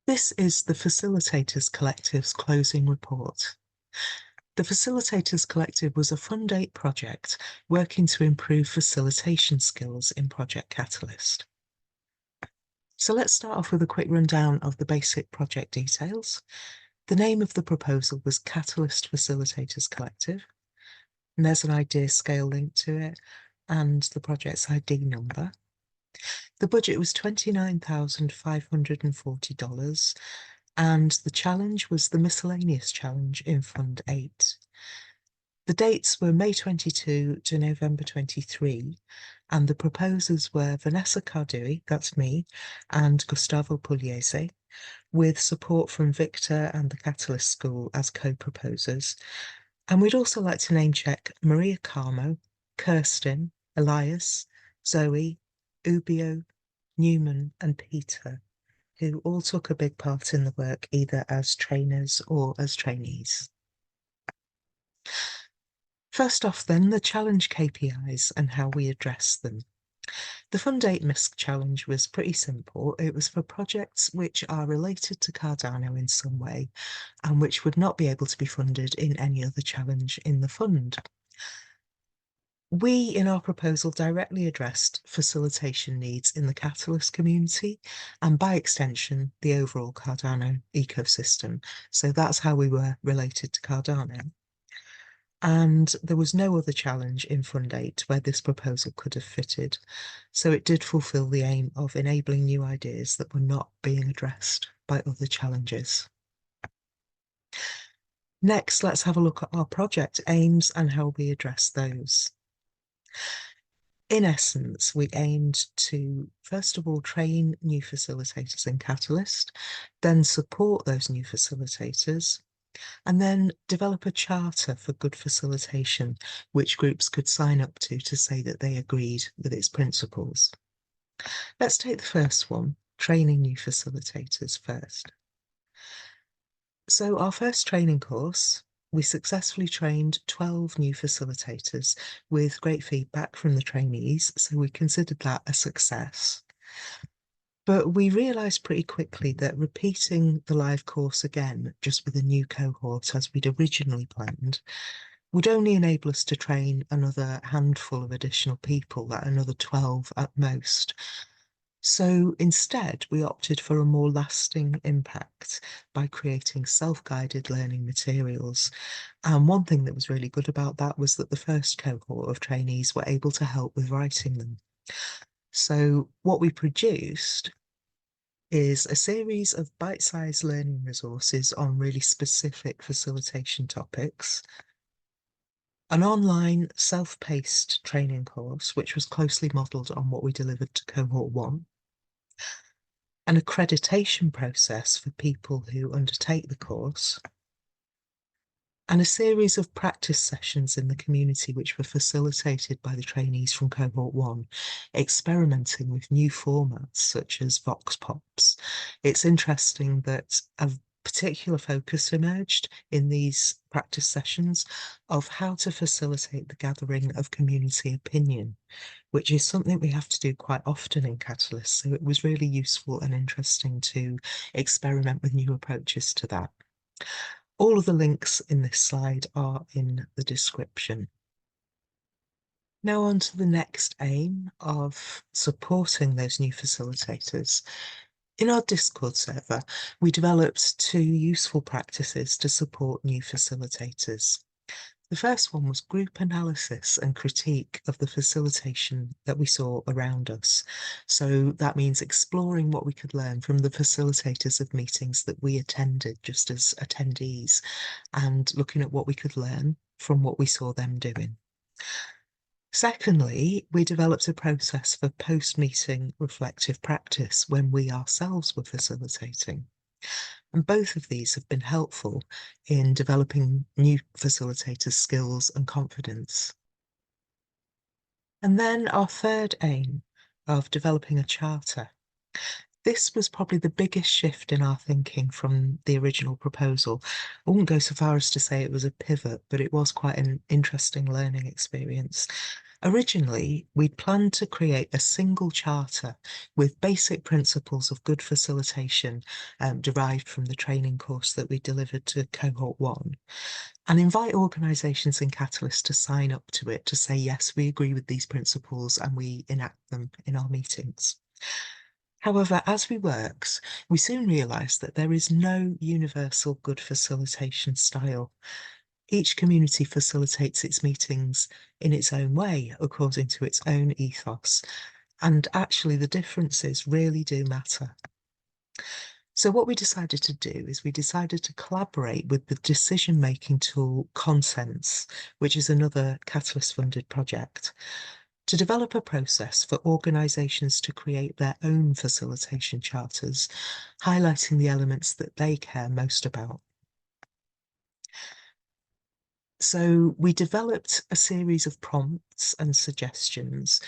This is the Facilitators Collective's closing report. The Facilitators Collective was a Fund 8 project working to improve facilitation skills in Project Catalyst. So let's start off with a quick rundown of the basic project details. The name of the proposal was Catalyst Facilitators Collective, and there's an idea scale link to it and the project's ID number. The budget was $29,540, and the challenge was the miscellaneous challenge in Fund 8. The dates were May 22 to November 23, and the proposers were Vanessa Cardui, that's me, and Gustavo Pugliese, with support from Victor and the Catalyst School as co-proposers. And we'd also like to name check Maria Carmo, Kirsten, Elias, Zoe, Ubio, Newman, and Peter, who all took a big part in the work either as trainers or as trainees. First off then, the challenge KPIs and how we address them. The Fund 8 MISC challenge was pretty simple. It was for projects which are related to Cardano in some way and which would not be able to be funded in any other challenge in the fund. We, in our proposal, directly addressed facilitation needs in the Catalyst community and, by extension, the overall Cardano ecosystem. So that's how we were related to Cardano. And there was no other challenge in Fund 8 where this proposal could have fitted. So it did fulfil the aim of enabling new ideas that were not being addressed by other challenges. Next, let's have a look at our project aims and how we address those. In essence, we aimed to, first of all, train new facilitators in Catalyst, then support those new facilitators, and then develop a charter for good facilitation, which groups could sign up to say that they agreed with its principles. Let's take the first one, training new facilitators first. So our first training course, we successfully trained 12 new facilitators with great feedback from the trainees, so we considered that a success. But we realised pretty quickly that repeating the live course again, just with a new cohort as we'd originally planned, would only enable us to train another handful of additional people, another 12 at most. So instead, we opted for a more lasting impact by creating self-guided learning materials. And one thing that was really good about that was that the first cohort of trainees were able to help with writing them. So what we produced is a series of bite-sized learning resources on really specific facilitation topics, an online self-paced training course, which was closely modelled on what we delivered to cohort 1, an accreditation process for people who undertake the course, and a series of practice sessions in the community which were facilitated by the trainees from cohort 1, experimenting with new formats such as Vox Pops. It's interesting that a particular focus emerged in these practice sessions of how to facilitate the gathering of community opinion, which is something we have to do quite often in Catalyst. So it was really useful and interesting to experiment with new approaches to that. All of the links in this slide are in the description. Now on to the next aim of supporting those new facilitators. In our Discord server, we developed 2 useful practices to support new facilitators. The first one was group analysis and critique of the facilitation that we saw around us. So that means exploring what we could learn from the facilitators of meetings that we attended just as attendees and looking at what we could learn from what we saw them doing. Secondly, we developed a process for post-meeting reflective practice when we ourselves were facilitating. And both of these have been helpful in developing new facilitators' skills and confidence. And then our third aim of developing a charter. This was probably the biggest shift in our thinking from the original proposal. I wouldn't go so far as to say it was a pivot, but it was quite an interesting learning experience. Originally, we'd planned to create a single charter with basic principles of good facilitation derived from the training course that we delivered to cohort 1, and invite organisations in Catalyst to sign up to it to say, yes, we agree with these principles and we enact them in our meetings. However, as we worked, we soon realised that there is no universal good facilitation style. Each community facilitates its meetings in its own way, according to its own ethos, and actually the differences really do matter. So what we decided to do is we decided to collaborate with the decision-making tool Consents, which is another Catalyst-funded project, to develop a process for organisations to create their own facilitation charters, highlighting the elements that they care most about. So we developed a series of prompts and suggestions,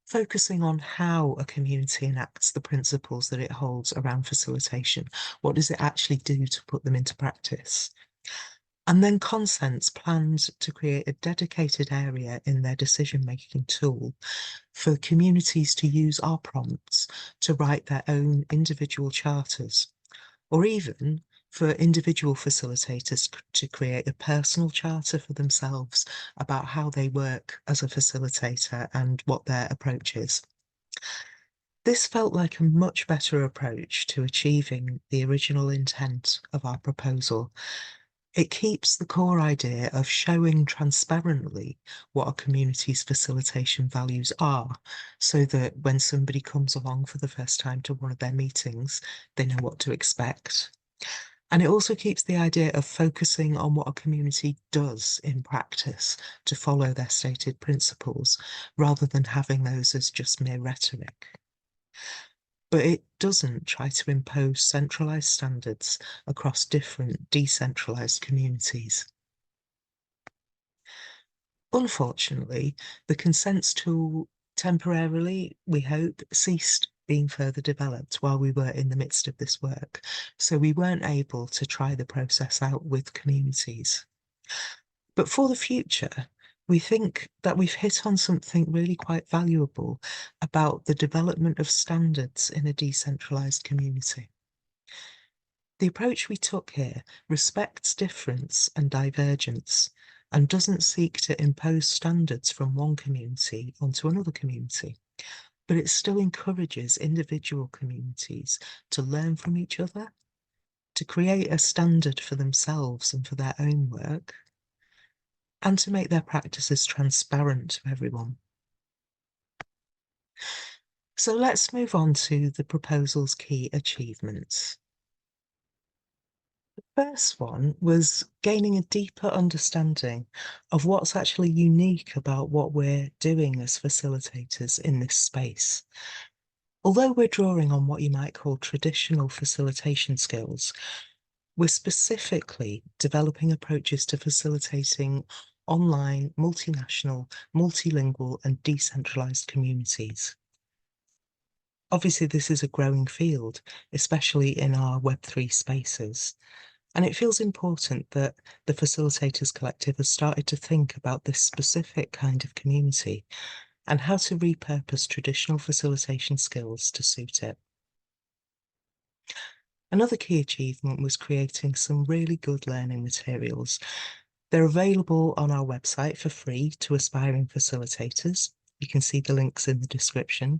focusing on how a community enacts the principles that it holds around facilitation. What does it actually do to put them into practice? And then Consents planned to create a dedicated area in their decision-making tool for communities to use our prompts to write their own individual charters, or even for individual facilitators to create a personal charter for themselves about how they work as a facilitator and what their approach is. This felt like a much better approach to achieving the original intent of our proposal. It keeps the core idea of showing transparently what a community's facilitation values are, so that when somebody comes along for the first time to one of their meetings, they know what to expect. And it also keeps the idea of focusing on what a community does in practice to follow their stated principles, rather than having those as just mere rhetoric. But it doesn't try to impose centralised standards across different decentralised communities. Unfortunately, the consents tool temporarily, we hope, ceased being further developed while we were in the midst of this work, so we weren't able to try the process out with communities. But for the future, we think that we've hit on something really quite valuable about the development of standards in a decentralised community. The approach we took here respects difference and divergence and doesn't seek to impose standards from one community onto another community, but it still encourages individual communities to learn from each other, to create a standard for themselves and for their own work, and to make their practices transparent to everyone. So let's move on to the proposal's key achievements. First one was gaining a deeper understanding of what's actually unique about what we're doing as facilitators in this space. Although we're drawing on what you might call traditional facilitation skills, we're specifically developing approaches to facilitating online, multinational, multilingual, and decentralized communities. Obviously, this is a growing field, especially in our Web3 spaces. And it feels important that the Facilitators Collective has started to think about this specific kind of community and how to repurpose traditional facilitation skills to suit it. Another key achievement was creating some really good learning materials. They're available on our website for free to aspiring facilitators. You can see the links in the description,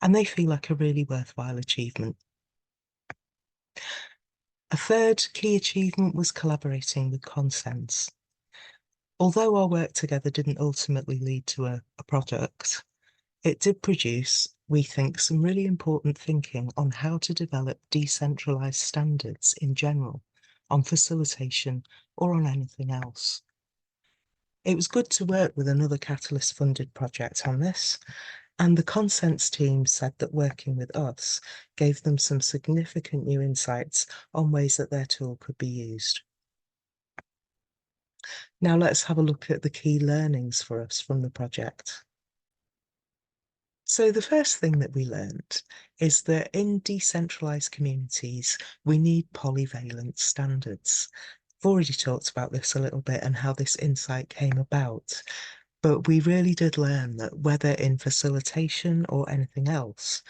and they feel like a really worthwhile achievement. A third key achievement was collaborating with Consents. Although our work together didn't ultimately lead to a product, it did produce, we think, some really important thinking on how to develop decentralised standards in general, on facilitation or on anything else. It was good to work with another Catalyst-funded project on this, and the Consents team said that working with us gave them some significant new insights on ways that their tool could be used. Now let's have a look at the key learnings for us from the project. So the first thing that we learned is that in decentralised communities, we need polyvalent standards. I've already talked about this a little bit and how this insight came about. But we really did learn that whether in facilitation or anything else,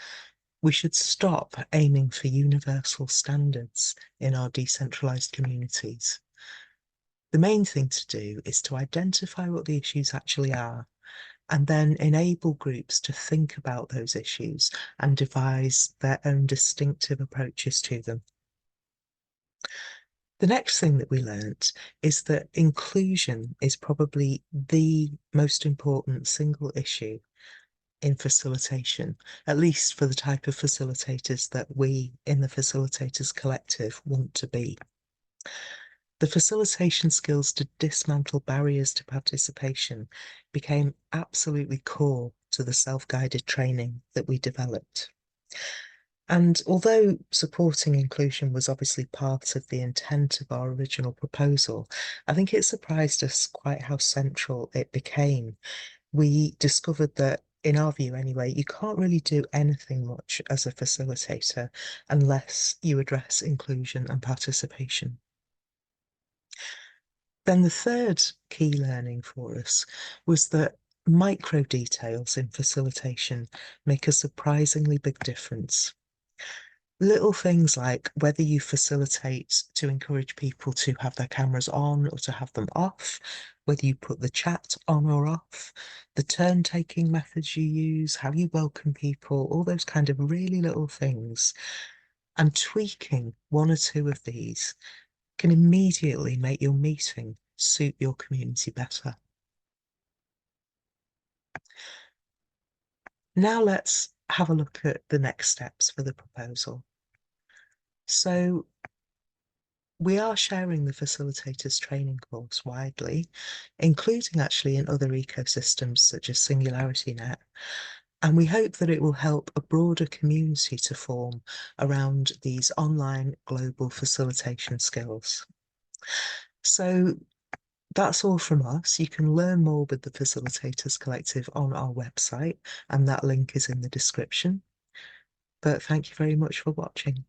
we should stop aiming for universal standards in our decentralized communities. The main thing to do is to identify what the issues actually are and then enable groups to think about those issues and devise their own distinctive approaches to them. The next thing that we learnt is that inclusion is probably the most important single issue in facilitation, at least for the type of facilitators that we in the Facilitators Collective want to be. The facilitation skills to dismantle barriers to participation became absolutely core to the self-guided training that we developed. And although supporting inclusion was obviously part of the intent of our original proposal, I think it surprised us quite how central it became. We discovered that, in our view anyway, you can't really do anything much as a facilitator unless you address inclusion and participation. Then the third key learning for us was that micro details in facilitation make a surprisingly big difference. Little things like whether you facilitate to encourage people to have their cameras on or to have them off, whether you put the chat on or off, the turn-taking methods you use, how you welcome people, all those kind of really little things. And tweaking one or two of these can immediately make your meeting suit your community better. Now let's have a look at the next steps for the proposal. So we are sharing the facilitators training course widely, including actually in other ecosystems such as SingularityNet, and we hope that it will help a broader community to form around these online global facilitation skills. So that's all from us. You can learn more with the Facilitators Collective on our website, and that link is in the description. But thank you very much for watching.